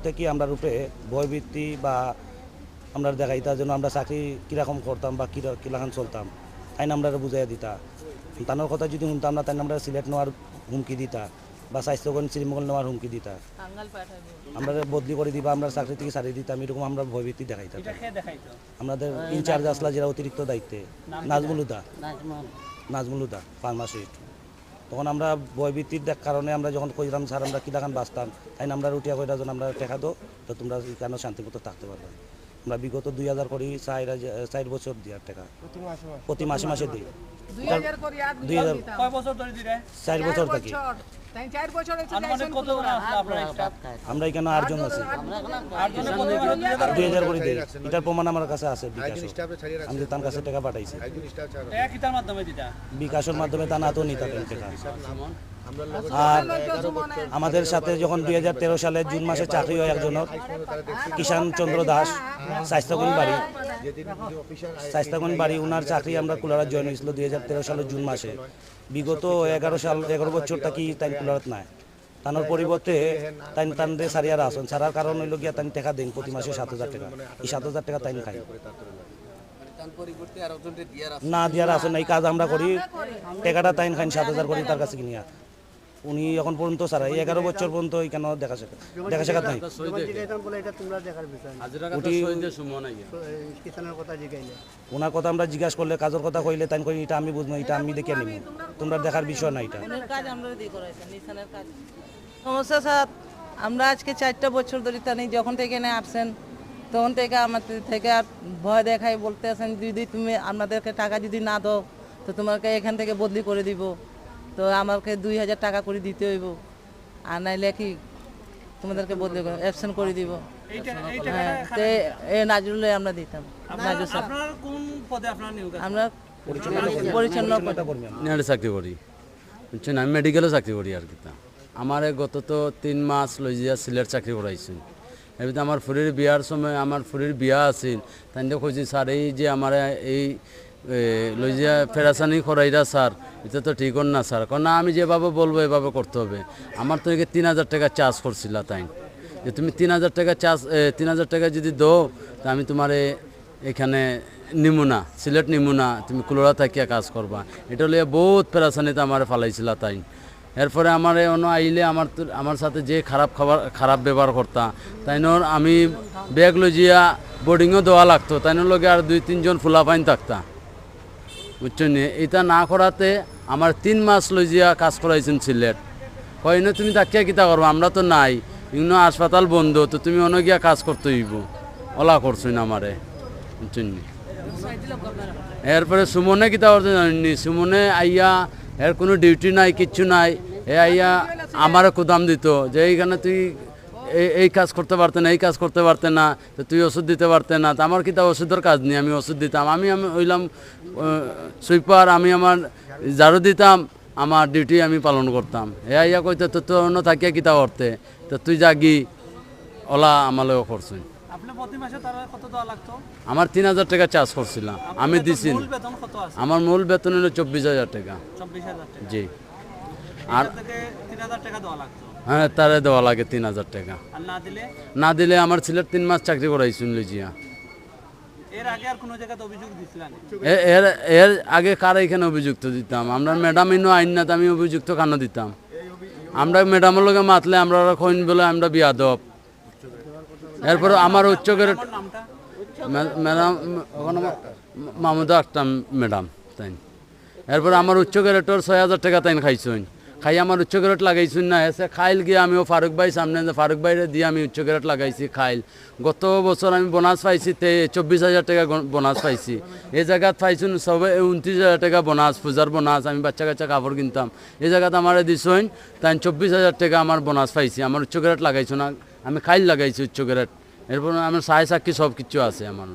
থেকে আমরা রূপে ভয়ভীতি বা আমরা দেখাইতা যেন আমরা চাকরি কীরকম করতাম বা কিরকম চলতাম তাই আমরা বুঝাই দিতা। তানোর কথা যদি শুনতাম না তাই আমরা সিলেট নেওয়ার হুমকি দিতা বা স্বাস্থ্যকরণ শ্রীমঙ্গল নেওয়ার হুমকি দিতা, আমরা বদলি করে দিবা, আমরা চাকরি থেকে ছাড়িয়ে দিতাম, এরকম আমরা ভয়ভীতি দেখাইতাম। আমাদের ইনচার্জ আসলা যারা অতিরিক্ত দায়িত্বে নাজমুল হুদা ফার্মাসিস্ট, তখন আমরা ভয়ভীতির কারণে আমরা যখন কইলাম স্যার আমরা কিলাখান বাঁচতাম তাই আমরা রুটিয়া কইরা যখন আমরা টেকা দো তো তোমরা কেন শান্তিমতো থাকতে পারবে। আমরা বিগত 2000 করি 4 বছর দিয়ার টাকা প্রতি মাসে মাসে দিই। 2000 4 বছর থাকি আমরা এখানে 8 জন আছি, 2000 করে দিই। এটার প্রমাণ আমার কাছে আছে, আমি তার কাছে টাকা পাঠাইছি বিকাশের মাধ্যমে, তা না তো নিতে টাকা। আর আমাদের সাথে যখন 2013 সালে জুন মাসে চাকরি হয় একজনের, কিষাণ চন্দ্র দাস, স্বাস্থ্যকরণ বাড়ি ওনার চাকরি আমরা কুলারাত জয়েন হয়েছিল 2013 সালের জুন মাসে। বিগত 11 বছর থাকি তাই কুলারাত নাই, তানোর পরিবর্তে তাই তানরে সারিয়ার আসন ছাড়ার কারণ হইল গিয়া তাই টাকা দেন প্রতি মাসে 7000 টাকা। এই 7000 টাকা তাই খাই না দিয়ার আসন এই কাজ আমরা করি, টাকাটা তাই খাই 7000 করি তার কাছে কিনিয়া। উনি এখন পর্যন্ত স্যার 11 বছর পর্যন্ত কেন দেখা শেখাত নাই। ওনার কথা আমরা জিজ্ঞাসা করলে কাজের কথা কইলে তাই কই এটা আমি বুঝবো, এটা আমি দেখে নিব, তোমরা দেখার বিষয় না। এটা সমস্যা স্যার, আমরা আজকে 4টা বছর ধরে তা নেই, যখন থেকে না আসছেন তখন থেকে আমাদের থেকে আর ভয় দেখাই বলতে আসেন যদি তুমি আমাদেরকে টাকা যদি না দাও তো তোমাকে এখান থেকে বদলি করে দিব, তো আমাকে 2000 টাকা করে দিতে হইব, আর নাইলে কি তোমাদেরকে বদলি করে অ্যাবসেন্ট করে দিব। হ্যাঁ, তো এই নাজরুলে আমরা দিতাম। আমরা পরিচ্ছন্ন চাকরি করি, বুঝছেন, আমি মেডিকেলও চাকরি করি আর কি। আমার গত তো 3 মাস লই যা সিলেট চাকরি করাইছি। এর ভিতরে আমার ফুরির বিয়ার সময় আমার ফুরির বিয়া আছিল, তাই কইছি স্যার এই যে আমার এই লইজিয়া ফেরাসানি করাইরা স্যার এটা তো ঠিক না স্যার, কারণ আমি যেভাবে বলবো এভাবে করতে হবে। আমার তো 3000 টাকা চার্জ করছিল, তাই যে তুমি 3000 টাকা চার্জ 3000 টাকা যদি দো তা আমি তোমার এখানে নিমু না, সিলেট নিমু না, তুমি কুলোরা থাকিয়া কাজ করবা। এটা লিয়ে বহুত ফেরাসানিতে আমার ফালাইছিল। তাই এরপরে আমার অন্য আইলে আমার সাথে যে খারাপ ব্যবহার করতা, তাই আমি ব্যাগ লইজিয়া বোর্ডিংও দেওয়া লাগতো, তাই লগে আর 2-3 জন ফুলাফাইন থাকতা, বুঝছেন। এটা না করাতে আমার 3 মাস লইজিয়া কাজ করাইছেন সিলেট। কয় না তুমি তাকিয়া কিতা করবো, আমরা তো নাই, ইউনো হাসপাতাল বন্ধ, তো তুমি অন্য গিয়া কাজ করতে হইব, ওলা করছই না আমারে, বুঝছেন। এরপরে সুমনে কিতা করতে জানি, সুমনে আইয়া এর কোনো ডিউটি নাই, কিচ্ছু নাই, এ আইয়া আমারে কুদাম দিত যে এইখানে তুই এই কাজ করতে পারতে না, এই কাজ করতে পারতে না, তো তুই ওষুধ দিতে পারতে না। তো আমার কিতা ওষুধের কাজ নেই, আমি ওষুধ দিতাম, আমি হইলাম সুইপার, আমি আমার ঝাড়ু দিতাম, আমার ডিউটি আমি পালন করতাম। এ আইয়া কইতে তো তোর অন্য থাকিয়া কিতা করতে, তো তুই জাগি ওলা আমালেও করছুন। আমার 3000 টাকা চার্জ করছিলাম, আমি দিছি। আমার মূল বেতন হলো 24000 টাকা। জি, আর হ্যাঁ তারে দেওয়া লাগে 3000 টাকা। না দিলে আমার ছেলের 3 মাস চাকরি করাইছুন লিজিয়া। এর আগে কার এখানে অভিযুক্ত দিতাম আমরা, ম্যাডাম ইনো আইন না, আমি অভিযুক্ত কেন দিতাম? আমরা ম্যাডামের লগে মাতলে আমরা কইন বলে আমরা বিয়াদব। এরপর আমার উচ্চ grade madam Mahmuda Akter madam, তাই এরপর আমার উচ্চ গ্রেডর 6000 টাকা তাই খাইছুন, খাই আমার উচ্চ গ্রেড লাগাইছুন না, এসে খাইল গিয়ে আমিও ফারুক ভাই সামনে, ফারুক ভাইরে দিয়ে আমি উচ্চ গ্রেড লাগাইছি খাইল। গত বছর আমি বোনাস পাইছি 24000 টাকা বোনাস পাইছি। এই জায়গাত পাইছুন সবে 29000 টাকা বোনাস, পূজার বোনাস, আমি বাচ্চা কাচ্চা কাপড় কিনতাম। এই জায়গাত আমার দিছুন তাই 24000 টাকা আমার বোনাস পাইছি। আমার উচ্চ গ্রেড লাগাইছো না, আমি খাইল লাগাইছি উচ্চ গ্রেড। এরপর আমার সাই সাক্ষী সব কিছু আছে আমার।